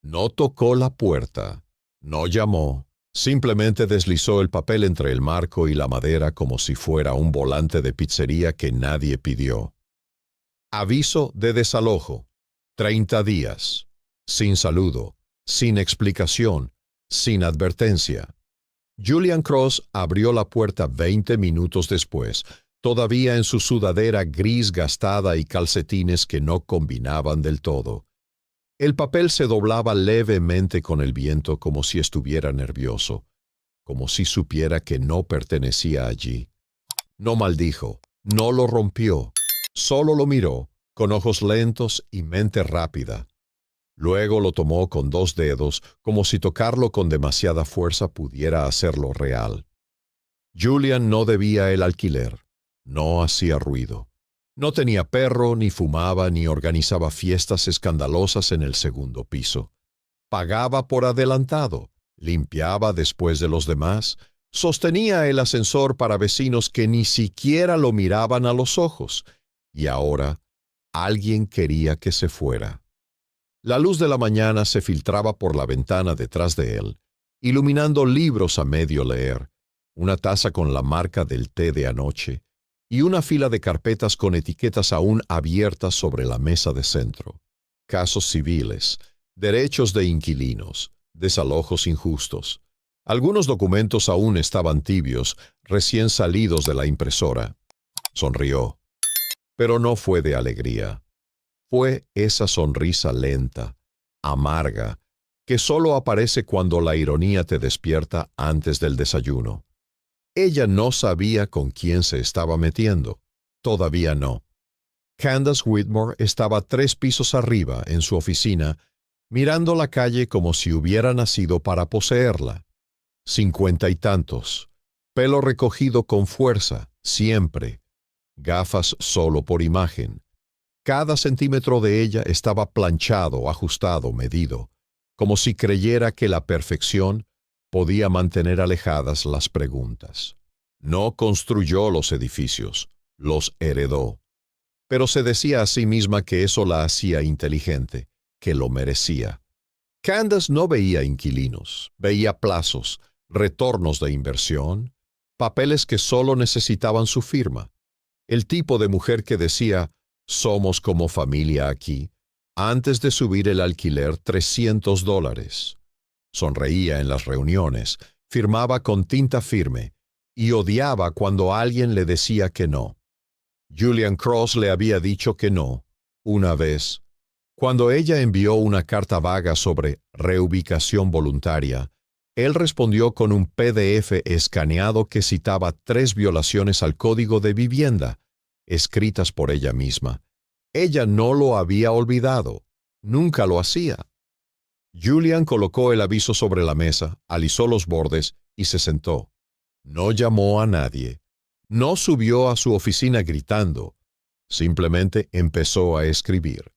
No tocó la puerta, no llamó, simplemente deslizó el papel entre el marco y la madera como si fuera un volante de pizzería que nadie pidió. Aviso de desalojo. 30 días. Sin saludo, sin explicación, sin advertencia. Julian Cross abrió la puerta 20 minutos después, todavía en su sudadera gris gastada y calcetines que no combinaban del todo. El papel se doblaba levemente con el viento como si estuviera nervioso, como si supiera que no pertenecía allí. No maldijo, no lo rompió, solo lo miró, con ojos lentos y mente rápida. Luego lo tomó con 2 dedos, como si tocarlo con demasiada fuerza pudiera hacerlo real. Julian no debía el alquiler, no hacía ruido. No tenía perro, ni fumaba, ni organizaba fiestas escandalosas en el segundo piso. Pagaba por adelantado, limpiaba después de los demás, sostenía el ascensor para vecinos que ni siquiera lo miraban a los ojos, y ahora alguien quería que se fuera. La luz de la mañana se filtraba por la ventana detrás de él, iluminando libros a medio leer, una taza con la marca del té de anoche y una fila de carpetas con etiquetas aún abiertas sobre la mesa de centro. Casos civiles, derechos de inquilinos, desalojos injustos. Algunos documentos aún estaban tibios, recién salidos de la impresora. Sonrió, pero no fue de alegría. Fue esa sonrisa lenta, amarga, que solo aparece cuando la ironía te despierta antes del desayuno. Ella no sabía con quién se estaba metiendo. Todavía no. Candace Whitmore estaba 3 pisos arriba en su oficina, mirando la calle como si hubiera nacido para poseerla. 50 y tantos, pelo recogido con fuerza, siempre, gafas solo por imagen. Cada centímetro de ella estaba planchado, ajustado, medido, como si creyera que la perfección podía mantener alejadas las preguntas. No construyó los edificios, los heredó. Pero se decía a sí misma que eso la hacía inteligente, que lo merecía. Candace no veía inquilinos, veía plazos, retornos de inversión, papeles que solo necesitaban su firma. El tipo de mujer que decía, somos como familia aquí, antes de subir el alquiler $300. Sonreía en las reuniones, firmaba con tinta firme y odiaba cuando alguien le decía que no. Julian Cross le había dicho que no, una vez. Cuando ella envió una carta vaga sobre reubicación voluntaria, él respondió con un PDF escaneado que citaba 3 violaciones al Código de Vivienda, escritas por ella misma. Ella no lo había olvidado, nunca lo hacía. Julian colocó el aviso sobre la mesa, alisó los bordes y se sentó. No llamó a nadie. No subió a su oficina gritando. Simplemente empezó a escribir.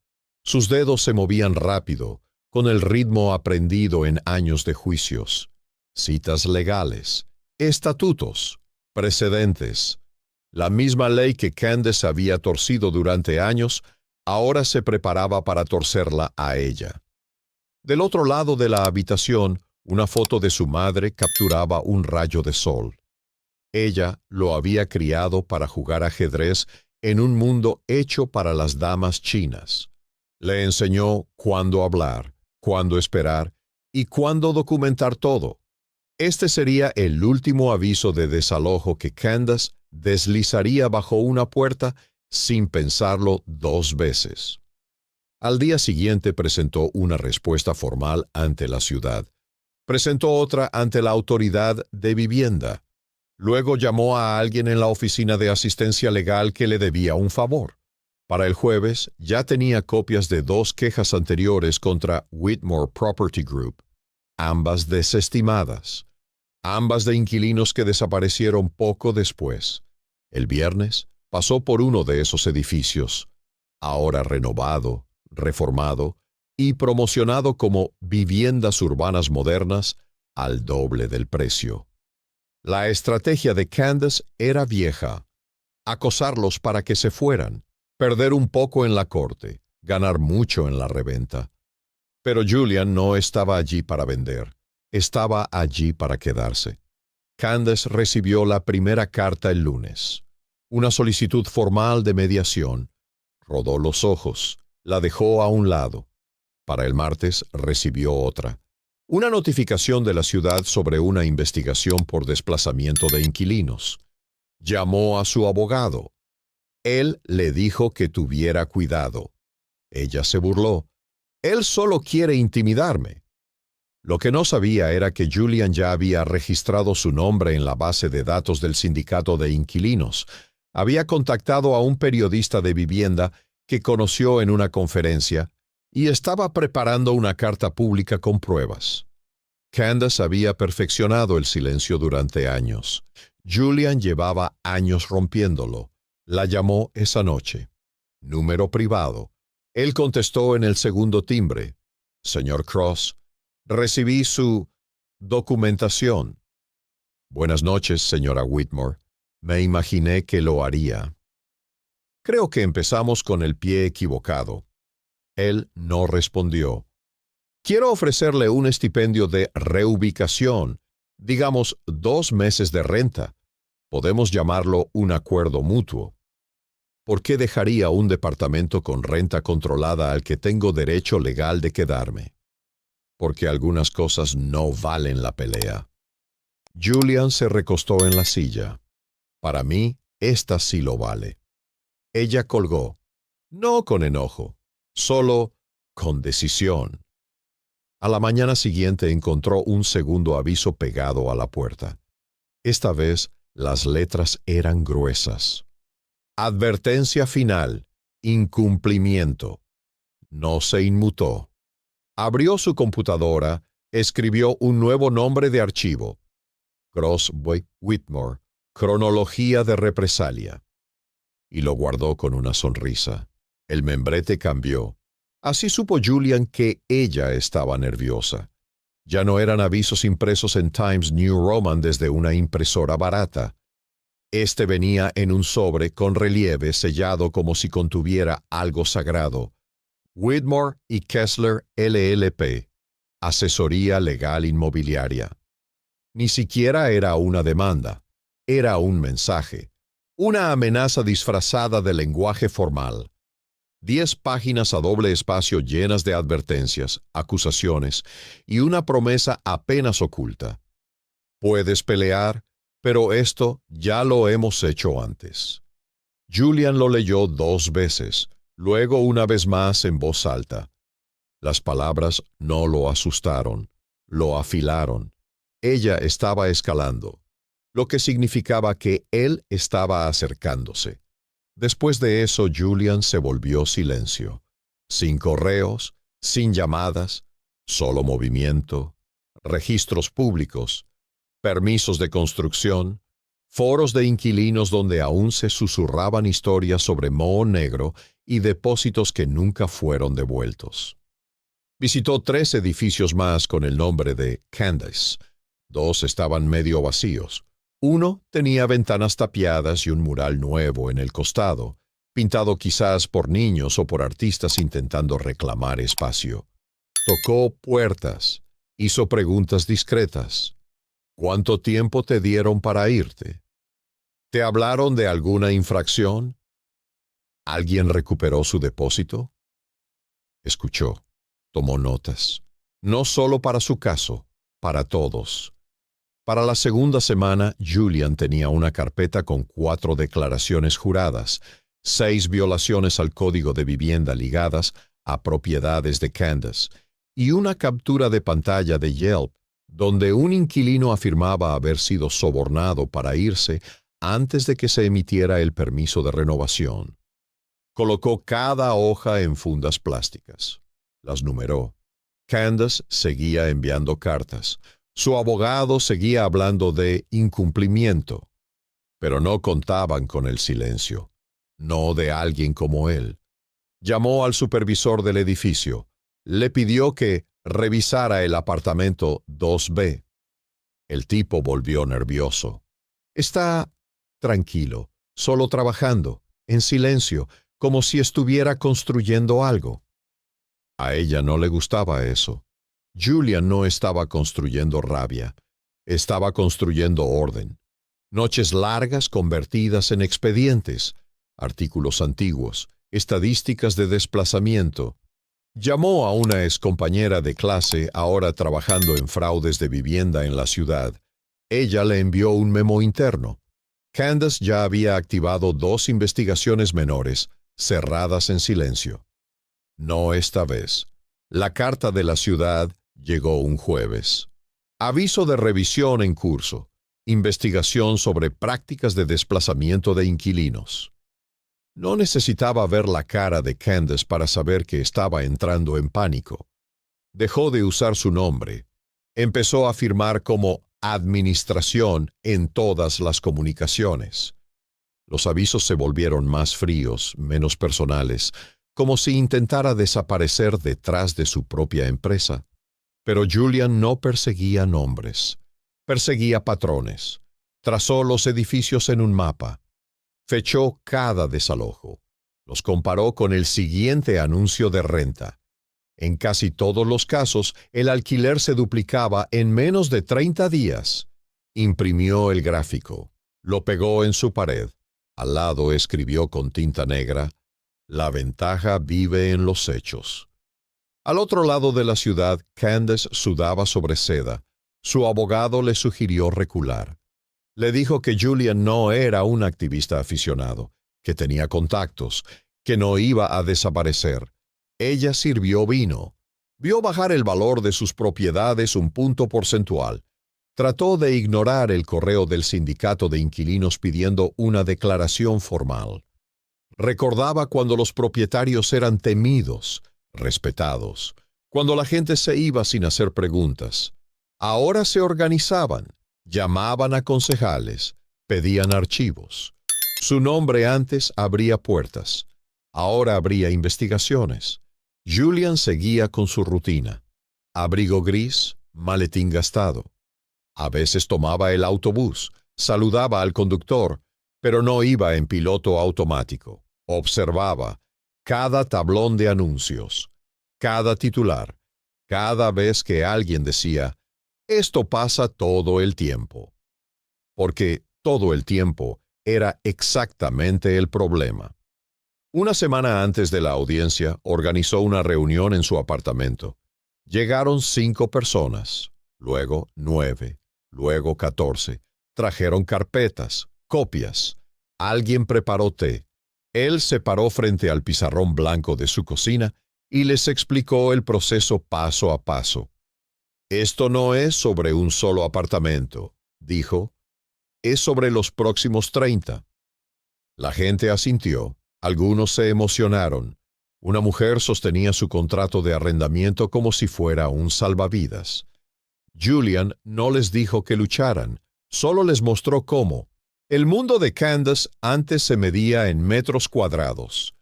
Sus dedos se movían rápido, con el ritmo aprendido en años de juicios. Citas legales, estatutos, precedentes. La misma ley que Candace había torcido durante años, ahora se preparaba para torcerla a ella. Del otro lado de la habitación, una foto de su madre capturaba un rayo de sol. Ella lo había criado para jugar ajedrez en un mundo hecho para las damas chinas. Le enseñó cuándo hablar, cuándo esperar y cuándo documentar todo. Este sería el último aviso de desalojo que Candace deslizaría bajo una puerta sin pensarlo 2 veces. Al día siguiente presentó una respuesta formal ante la ciudad. Presentó otra ante la autoridad de vivienda. Luego llamó a alguien en la oficina de asistencia legal que le debía un favor. Para el jueves ya tenía copias de 2 quejas anteriores contra Whitmore Property Group, ambas desestimadas, ambas de inquilinos que desaparecieron poco después. El viernes pasó por uno de esos edificios, ahora renovado, reformado y promocionado como viviendas urbanas modernas al doble del precio. La estrategia de Candace era vieja: acosarlos para que se fueran, perder un poco en la corte, ganar mucho en la reventa. Pero Julian no estaba allí para vender, estaba allí para quedarse. Candace recibió la primera carta el lunes, una solicitud formal de mediación. Rodó los ojos, la dejó a un lado. Para el martes recibió otra, una notificación de la ciudad sobre una investigación por desplazamiento de inquilinos. Llamó a su abogado. Él le dijo que tuviera cuidado. Ella se burló. Él solo quiere intimidarme. Lo que no sabía era que Julian ya había registrado su nombre en la base de datos del sindicato de inquilinos. Había contactado a un periodista de vivienda que conoció en una conferencia y estaba preparando una carta pública con pruebas. Candace había perfeccionado el silencio durante años. Julian llevaba años rompiéndolo. La llamó esa noche. Número privado. Él contestó en el segundo timbre. Señor Cross, recibí su documentación. Buenas noches, señora Whitmore. Me imaginé que lo haría. Creo que empezamos con el pie equivocado. Él no respondió. Quiero ofrecerle un estipendio de reubicación, digamos 2 meses de renta. Podemos llamarlo un acuerdo mutuo. ¿Por qué dejaría un departamento con renta controlada al que tengo derecho legal de quedarme? Porque algunas cosas no valen la pelea. Julian se recostó en la silla. Para mí, esta sí lo vale. Ella colgó, no con enojo, solo con decisión. A la mañana siguiente encontró un segundo aviso pegado a la puerta. Esta vez, las letras eran gruesas. Advertencia final. Incumplimiento. No se inmutó. Abrió su computadora, escribió un nuevo nombre de archivo. Cross Whitmore, cronología de represalia. Y lo guardó con una sonrisa. El membrete cambió. Así supo Julian que ella estaba nerviosa. Ya no eran avisos impresos en Times New Roman desde una impresora barata. Este venía en un sobre con relieve sellado como si contuviera algo sagrado. Whitmore y Kessler LLP, Asesoría Legal Inmobiliaria. Ni siquiera era una demanda, era un mensaje, una amenaza disfrazada de lenguaje formal. 10 páginas a doble espacio llenas de advertencias, acusaciones y una promesa apenas oculta. Puedes pelear, pero esto ya lo hemos hecho antes. Julian lo leyó 2 veces, luego una vez más en voz alta. Las palabras no lo asustaron, lo afilaron. Ella estaba escalando, lo que significaba que él estaba acercándose. Después de eso, Julian se volvió silencio. Sin correos, sin llamadas, solo movimiento, registros públicos, permisos de construcción, foros de inquilinos donde aún se susurraban historias sobre moho negro y depósitos que nunca fueron devueltos. Visitó 3 edificios más con el nombre de Candace. 2 estaban medio vacíos. Uno tenía ventanas tapiadas y un mural nuevo en el costado, pintado quizás por niños o por artistas intentando reclamar espacio. Tocó puertas, hizo preguntas discretas. ¿Cuánto tiempo te dieron para irte? ¿Te hablaron de alguna infracción? ¿Alguien recuperó su depósito? Escuchó, tomó notas, no solo para su caso, para todos. Para la segunda semana, Julian tenía una carpeta con 4 declaraciones juradas, 6 violaciones al Código de Vivienda ligadas a propiedades de Candace y una captura de pantalla de Yelp donde un inquilino afirmaba haber sido sobornado para irse antes de que se emitiera el permiso de renovación. Colocó cada hoja en fundas plásticas. Las numeró. Candace seguía enviando cartas. Su abogado seguía hablando de incumplimiento. Pero no contaban con el silencio. No de alguien como él. Llamó al supervisor del edificio. Le pidió que revisara el apartamento 2B. El tipo volvió nervioso. Está tranquilo, solo trabajando, en silencio, como si estuviera construyendo algo. A ella no le gustaba eso. Julian no estaba construyendo rabia, estaba construyendo orden. Noches largas convertidas en expedientes, artículos antiguos, estadísticas de desplazamiento. Llamó a una excompañera de clase ahora trabajando en fraudes de vivienda en la ciudad. Ella le envió un memo interno. Candace ya había activado 2 investigaciones menores, cerradas en silencio. No esta vez. La carta de la ciudad llegó un jueves. Aviso de revisión en curso. Investigación sobre prácticas de desplazamiento de inquilinos. No necesitaba ver la cara de Candace para saber que estaba entrando en pánico. Dejó de usar su nombre. Empezó a firmar como administración en todas las comunicaciones. Los avisos se volvieron más fríos, menos personales, como si intentara desaparecer detrás de su propia empresa. Pero Julian no perseguía nombres. Perseguía patrones. Trazó los edificios en un mapa. Fechó cada desalojo. Los comparó con el siguiente anuncio de renta. En casi todos los casos, el alquiler se duplicaba en menos de 30 días. Imprimió el gráfico. Lo pegó en su pared. Al lado escribió con tinta negra: "La ventaja vive en los hechos". Al otro lado de la ciudad, Candace sudaba sobre seda. Su abogado le sugirió recular. Le dijo que Julian no era un activista aficionado, que tenía contactos, que no iba a desaparecer. Ella sirvió vino. Vio bajar el valor de sus propiedades un punto porcentual. Trató de ignorar el correo del sindicato de inquilinos pidiendo una declaración formal. Recordaba cuando los propietarios eran temidos, respetados, cuando la gente se iba sin hacer preguntas. Ahora se organizaban, llamaban a concejales, pedían archivos. Su nombre antes abría puertas, ahora abría investigaciones. Julian seguía con su rutina. Abrigo gris, maletín gastado. A veces tomaba el autobús, saludaba al conductor, pero no iba en piloto automático. Observaba cada tablón de anuncios, cada titular, cada vez que alguien decía: "Esto pasa todo el tiempo". Porque todo el tiempo era exactamente el problema. Una semana antes de la audiencia, organizó una reunión en su apartamento. Llegaron 5 personas, luego 9, luego 14. Trajeron carpetas, copias. Alguien preparó té. Él se paró frente al pizarrón blanco de su cocina y les explicó el proceso paso a paso. «Esto no es sobre un solo apartamento», dijo. «Es sobre los próximos 30». La gente asintió. Algunos se emocionaron. Una mujer sostenía su contrato de arrendamiento como si fuera un salvavidas. Julian no les dijo que lucharan, solo les mostró cómo. El mundo de Candace antes se medía en metros cuadrados.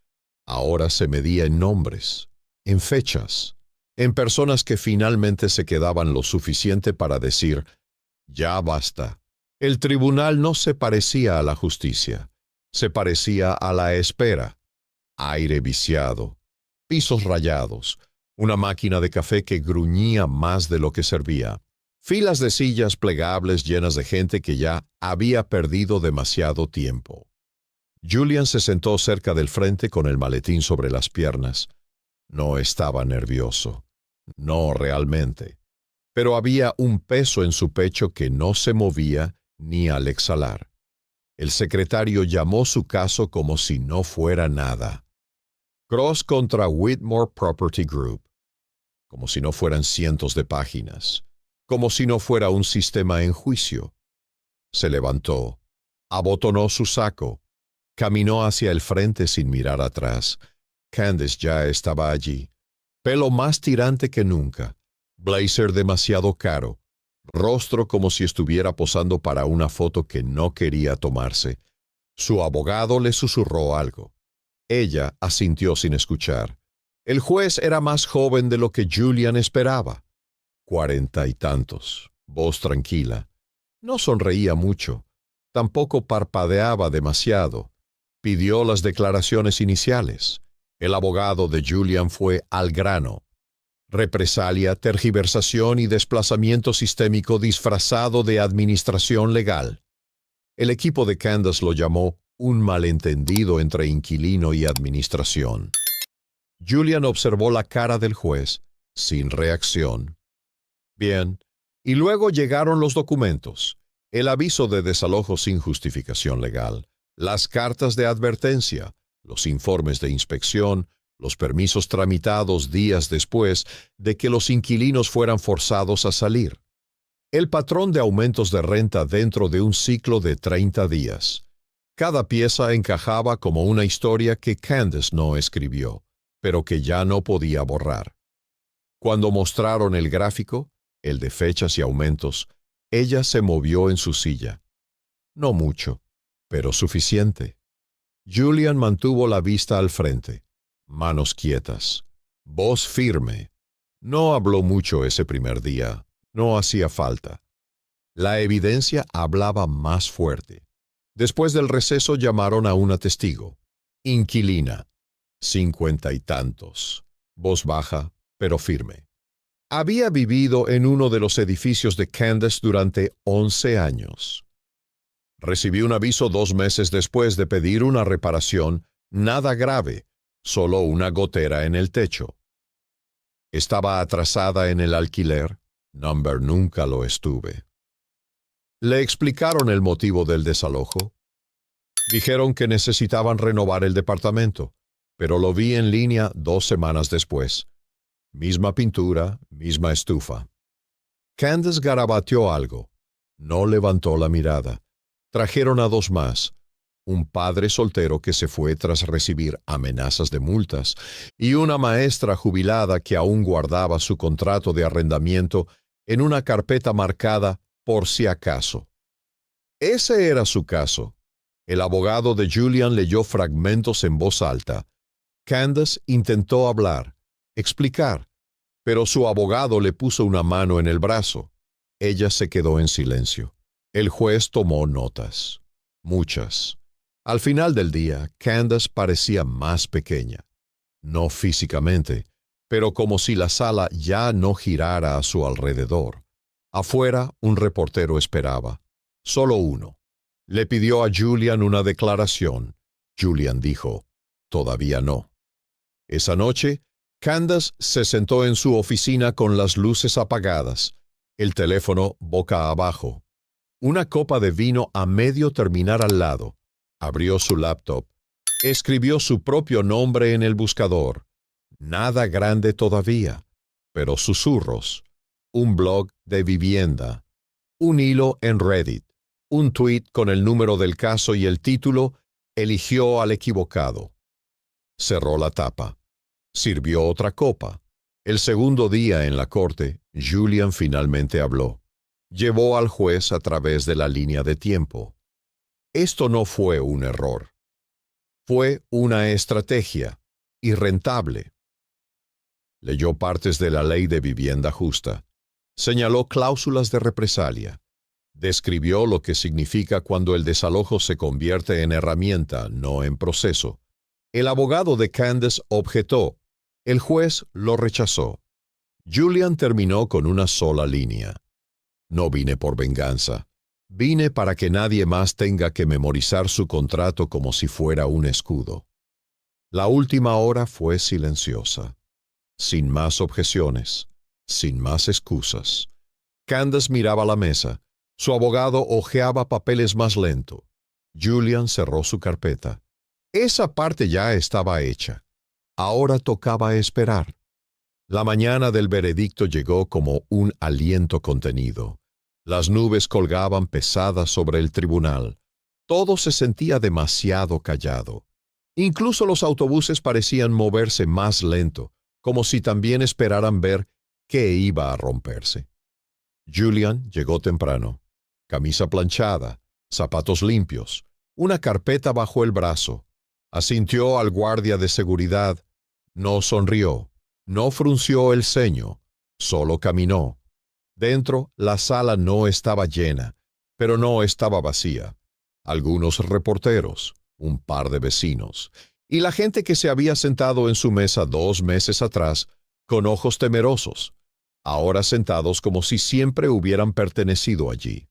Ahora se medía en nombres, en fechas, en personas que finalmente se quedaban lo suficiente para decir: «Ya basta». El tribunal no se parecía a la justicia. Se parecía a la espera. Aire viciado, pisos rayados, una máquina de café que gruñía más de lo que servía, filas de sillas plegables llenas de gente que ya había perdido demasiado tiempo. Julian se sentó cerca del frente con el maletín sobre las piernas. No estaba nervioso. No realmente. Pero había un peso en su pecho que no se movía ni al exhalar. El secretario llamó su caso como si no fuera nada. Cross contra Whitmore Property Group. Como si no fueran cientos de páginas. Como si no fuera un sistema en juicio. Se levantó, abotonó su saco, caminó hacia el frente sin mirar atrás. Candace ya estaba allí. Pelo más tirante que nunca. Blazer demasiado caro. Rostro como si estuviera posando para una foto que no quería tomarse. Su abogado le susurró algo. Ella asintió sin escuchar. El juez era más joven de lo que Julian esperaba. 40 y tantos, voz tranquila. No sonreía mucho. Tampoco parpadeaba demasiado. Pidió las declaraciones iniciales. El abogado de Julian fue al grano. Represalia, tergiversación y desplazamiento sistémico disfrazado de administración legal. El equipo de Candace lo llamó un malentendido entre inquilino y administración. Julian observó la cara del juez, sin reacción. Bien, y luego llegaron los documentos, el aviso de desalojo sin justificación legal, las cartas de advertencia, los informes de inspección, los permisos tramitados días después de que los inquilinos fueran forzados a salir. El patrón de aumentos de renta dentro de un ciclo de 30 días. Cada pieza encajaba como una historia que Candace no escribió, pero que ya no podía borrar. Cuando mostraron el gráfico, el de fechas y aumentos, ella se movió en su silla. No mucho, pero suficiente. Julian mantuvo la vista al frente, manos quietas, voz firme. No habló mucho ese primer día, no hacía falta. La evidencia hablaba más fuerte. Después del receso llamaron a una testigo, inquilina, 50 y tantos, voz baja, pero firme. Había vivido en uno de los edificios de Candace durante 11 años. Recibí un aviso 2 meses después de pedir una reparación, nada grave, solo una gotera en el techo. Estaba atrasada en el alquiler, nunca lo estuve. Le explicaron el motivo del desalojo. Dijeron que necesitaban renovar el departamento, pero lo vi en línea 2 semanas después. Misma pintura, misma estufa. Candace garabateó algo. No levantó la mirada. Trajeron a 2 más. Un padre soltero que se fue tras recibir amenazas de multas y una maestra jubilada que aún guardaba su contrato de arrendamiento en una carpeta marcada por si acaso. Ese era su caso. El abogado de Julian leyó fragmentos en voz alta. Candace intentó hablar, explicar, pero su abogado le puso una mano en el brazo. Ella se quedó en silencio. El juez tomó notas. Muchas. Al final del día, Candace parecía más pequeña. No físicamente, pero como si la sala ya no girara a su alrededor. Afuera, un reportero esperaba. Solo uno. Le pidió a Julian una declaración. Julian dijo, todavía no. Esa noche, Candace se sentó en su oficina con las luces apagadas, el teléfono boca abajo, una copa de vino a medio terminar al lado. Abrió su laptop, escribió su propio nombre en el buscador. Nada grande todavía, pero susurros. Un blog de vivienda, un hilo en Reddit, un tuit con el número del caso y el título «Eligió al equivocado». Cerró la tapa. Sirvió otra copa. El segundo día en la corte, Julian finalmente habló. Llevó al juez a través de la línea de tiempo. Esto no fue un error. Fue una estrategia, y rentable. Leyó partes de la ley de vivienda justa. Señaló cláusulas de represalia. Describió lo que significa cuando el desalojo se convierte en herramienta, no en proceso. El abogado de Candace objetó. El juez lo rechazó. Julian terminó con una sola línea. No vine por venganza. Vine para que nadie más tenga que memorizar su contrato como si fuera un escudo. La última hora fue silenciosa. Sin más objeciones. Sin más excusas. Candace miraba la mesa. Su abogado hojeaba papeles más lento. Julian cerró su carpeta. Esa parte ya estaba hecha. Ahora tocaba esperar. La mañana del veredicto llegó como un aliento contenido. Las nubes colgaban pesadas sobre el tribunal. Todo se sentía demasiado callado. Incluso los autobuses parecían moverse más lento, como si también esperaran ver qué iba a romperse. Julian llegó temprano. Camisa planchada, zapatos limpios, una carpeta bajo el brazo. Asintió al guardia de seguridad. No sonrió, no frunció el ceño, solo caminó. Dentro, la sala no estaba llena, pero no estaba vacía. Algunos reporteros, un par de vecinos, y la gente que se había sentado en su mesa 2 meses atrás, con ojos temerosos, ahora sentados como si siempre hubieran pertenecido allí.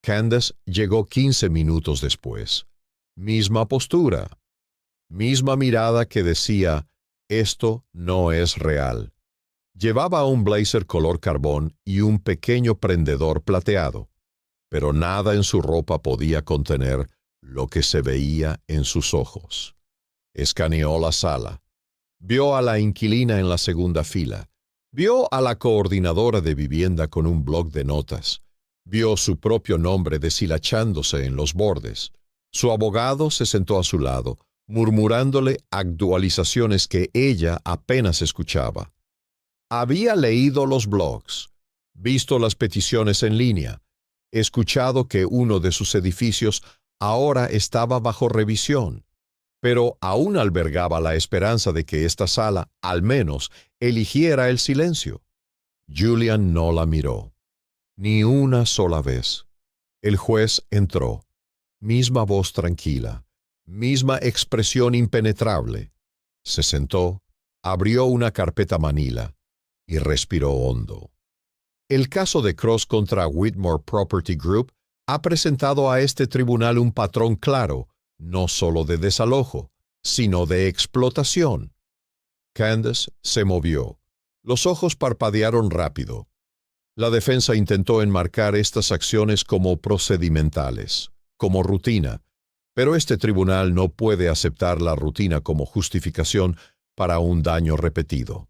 Candace llegó 15 minutos después. Misma postura, misma mirada que decía, esto no es real. Llevaba un blazer color carbón y un pequeño prendedor plateado, pero nada en su ropa podía contener lo que se veía en sus ojos. Escaneó la sala. Vio a la inquilina en la segunda fila. Vio a la coordinadora de vivienda con un bloc de notas. Vio su propio nombre deshilachándose en los bordes. Su abogado se sentó a su lado, murmurándole actualizaciones que ella apenas escuchaba. Había leído los blogs, visto las peticiones en línea, escuchado que uno de sus edificios ahora estaba bajo revisión, pero aún albergaba la esperanza de que esta sala, al menos, eligiera el silencio. Julian no la miró, ni una sola vez. El juez entró, misma voz tranquila, misma expresión impenetrable. Se sentó, abrió una carpeta manila y respiró hondo. El caso de Cross contra Whitmore Property Group ha presentado a este tribunal un patrón claro, no solo de desalojo, sino de explotación. Candace se movió. Los ojos parpadearon rápido. La defensa intentó enmarcar estas acciones como procedimentales, como rutina, pero este tribunal no puede aceptar la rutina como justificación para un daño repetido.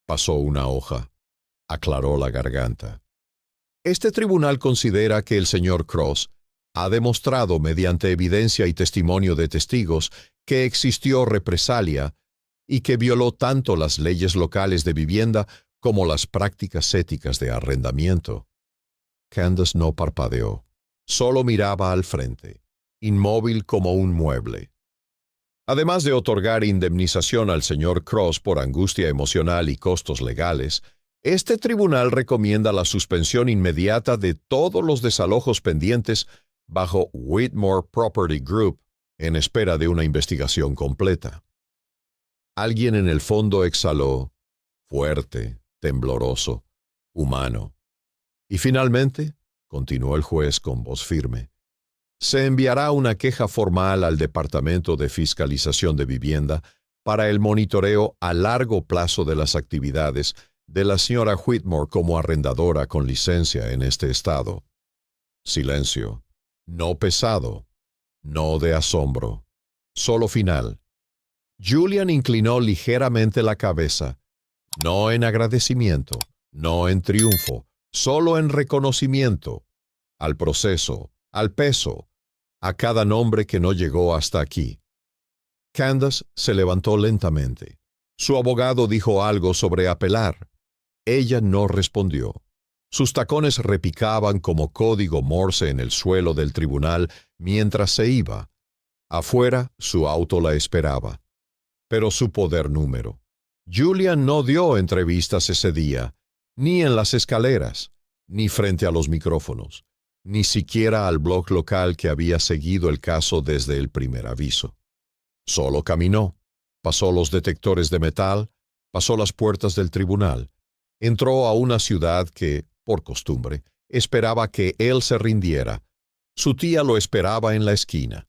Pasó una hoja. Aclaró la garganta. Este tribunal considera que el señor Cross ha demostrado mediante evidencia y testimonio de testigos que existió represalia y que violó tanto las leyes locales de vivienda como las prácticas éticas de arrendamiento. Candace no parpadeó, solo miraba al frente, inmóvil como un mueble. Además de otorgar indemnización al señor Cross por angustia emocional y costos legales, este tribunal recomienda la suspensión inmediata de todos los desalojos pendientes bajo Whitmore Property Group en espera de una investigación completa. Alguien en el fondo exhaló, fuerte, tembloroso, humano. Y finalmente, continuó el juez con voz firme, se enviará una queja formal al Departamento de Fiscalización de Vivienda para el monitoreo a largo plazo de las actividades de la señora Whitmore como arrendadora con licencia en este estado. Silencio, no pesado, no de asombro, solo final. Julian inclinó ligeramente la cabeza, no en agradecimiento, no en triunfo, solo en reconocimiento, al proceso, al peso, a cada nombre que no llegó hasta aquí. Candace se levantó lentamente. Su abogado dijo algo sobre apelar. Ella no respondió. Sus tacones repicaban como código Morse en el suelo del tribunal mientras se iba. Afuera, su auto la esperaba. Pero supo der número. Julian no dio entrevistas ese día, ni en las escaleras, ni frente a los micrófonos, ni siquiera al blog local que había seguido el caso desde el primer aviso. Solo caminó, pasó los detectores de metal, pasó las puertas del tribunal, entró a una ciudad que, por costumbre, esperaba que él se rindiera. Su tía lo esperaba en la esquina.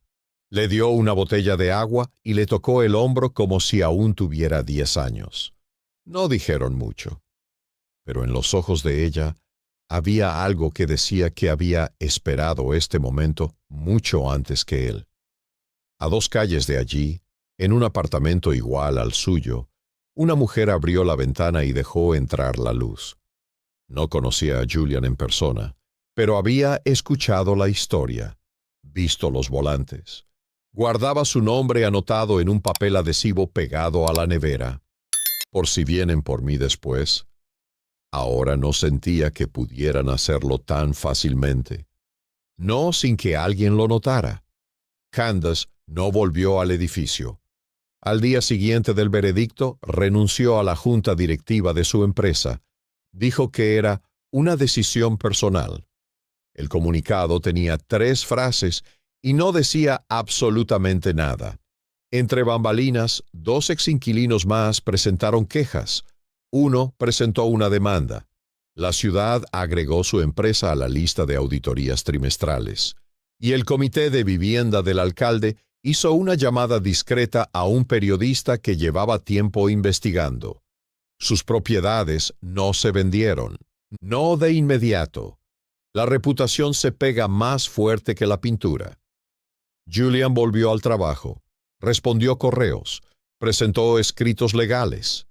Le dio una botella de agua y le tocó el hombro como si aún tuviera 10 años. No dijeron mucho, pero en los ojos de ella había algo que decía que había esperado este momento mucho antes que él. A 2 calles de allí, en un apartamento igual al suyo, una mujer abrió la ventana y dejó entrar la luz. No conocía a Julian en persona, pero había escuchado la historia, visto los volantes. Guardaba su nombre anotado en un papel adhesivo pegado a la nevera. Por si vienen por mí después. Ahora no sentía que pudieran hacerlo tan fácilmente. No sin que alguien lo notara. Candace no volvió al edificio. Al día siguiente del veredicto, renunció a la junta directiva de su empresa. Dijo que era una decisión personal. El comunicado tenía 3 frases y no decía absolutamente nada. Entre bambalinas, 2 exinquilinos más presentaron quejas, Uno presentó una demanda. La ciudad agregó su empresa a la lista de auditorías trimestrales, y el comité de vivienda del alcalde hizo una llamada discreta a un periodista que llevaba tiempo investigando. Sus propiedades no se vendieron, no de inmediato. La reputación se pega más fuerte que la pintura. Julian volvió al trabajo, respondió correos, presentó escritos legales,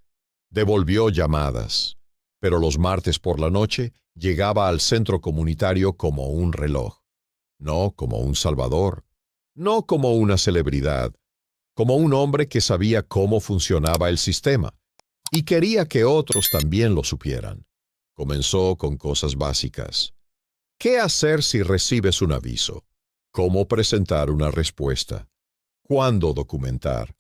devolvió llamadas, pero los martes por la noche llegaba al centro comunitario como un reloj, no como un salvador, no como una celebridad, como un hombre que sabía cómo funcionaba el sistema y quería que otros también lo supieran. Comenzó con cosas básicas. ¿Qué hacer si recibes un aviso? ¿Cómo presentar una respuesta? ¿Cuándo documentar?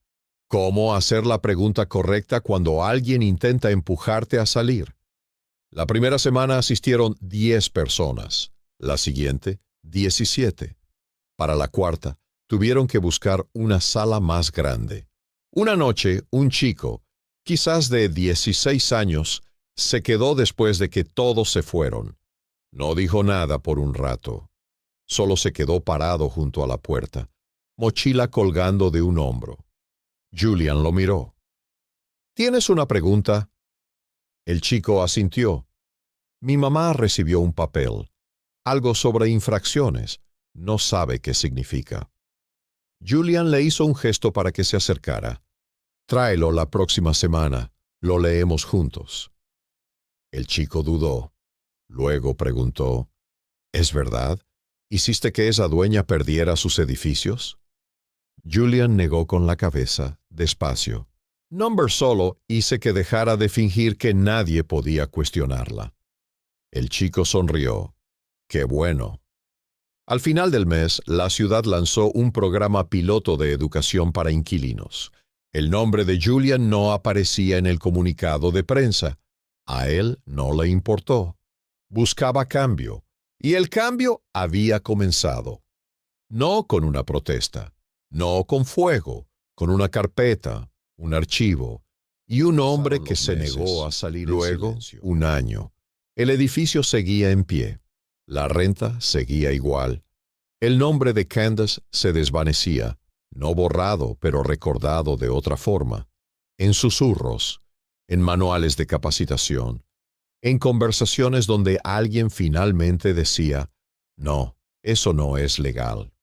¿Cómo hacer la pregunta correcta cuando alguien intenta empujarte a salir? La primera semana asistieron 10 personas, la siguiente, 17. Para la cuarta, tuvieron que buscar una sala más grande. Una noche, un chico, quizás de 16 años, se quedó después de que todos se fueron. No dijo nada por un rato. Solo se quedó parado junto a la puerta, mochila colgando de un hombro. Julian lo miró. ¿Tienes una pregunta? El chico asintió. Mi mamá recibió un papel, algo sobre infracciones. No sabe qué significa. Julian le hizo un gesto para que se acercara. Tráelo la próxima semana. Lo leemos juntos. El chico dudó. Luego preguntó, ¿es verdad? ¿Hiciste que esa dueña perdiera sus edificios? Julian negó con la cabeza, despacio. Solo hice que dejara de fingir que nadie podía cuestionarla. El chico sonrió. ¡Qué bueno! Al final del mes, la ciudad lanzó un programa piloto de educación para inquilinos. El nombre de Julian no aparecía en el comunicado de prensa. A él no le importó. Buscaba cambio, y el cambio había comenzado. No con una protesta, no con fuego, con una carpeta, un archivo, y un hombre que se negó a salir. Luego, un año. El edificio seguía en pie. La renta seguía igual. El nombre de Candace se desvanecía, no borrado, pero recordado de otra forma, en susurros, en manuales de capacitación, en conversaciones donde alguien finalmente decía, no, eso no es legal.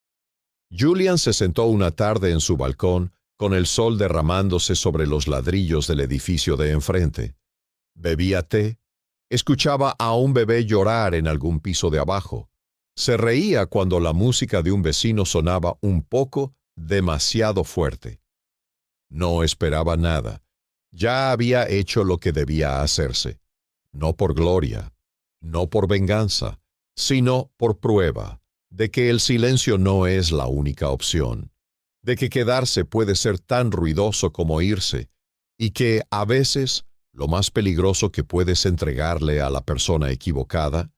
Julian se sentó una tarde en su balcón con el sol derramándose sobre los ladrillos del edificio de enfrente. Bebía té, escuchaba a un bebé llorar en algún piso de abajo. Se reía cuando la música de un vecino sonaba un poco demasiado fuerte. No esperaba nada. Ya había hecho lo que debía hacerse. No por gloria, no por venganza, sino por prueba de que el silencio no es la única opción, de que quedarse puede ser tan ruidoso como irse, y que, a veces, lo más peligroso que puedes entregarle a la persona equivocada